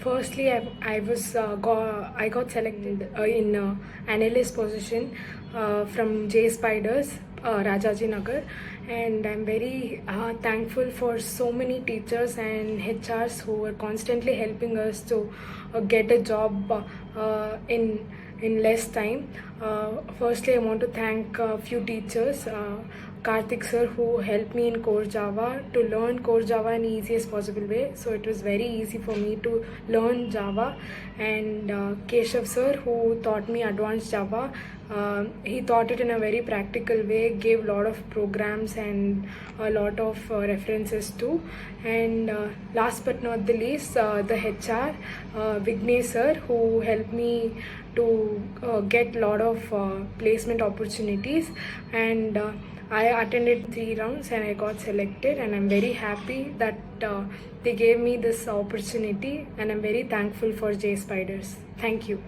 firstly, I got selected in analyst position from JSPIDERS, Rajajinagar, and I'm very thankful for so many teachers and HRs who are constantly helping us to get a job in less time. Firstly, I want to thank a few teachers. Karthik sir, who helped me in core Java to learn core Java in easiest possible way. So it was very easy for me to learn Java. And Keshav sir, who taught me advanced Java. He taught it in a very practical way, gave a lot of programs and a lot of references too. And last but not the least, the HR, Vignesh sir, who helped me to get a lot of placement opportunities. And I attended 3 rounds and I got selected, and I'm very happy that they gave me this opportunity, and I'm very thankful for JSPIDERS. Thank you.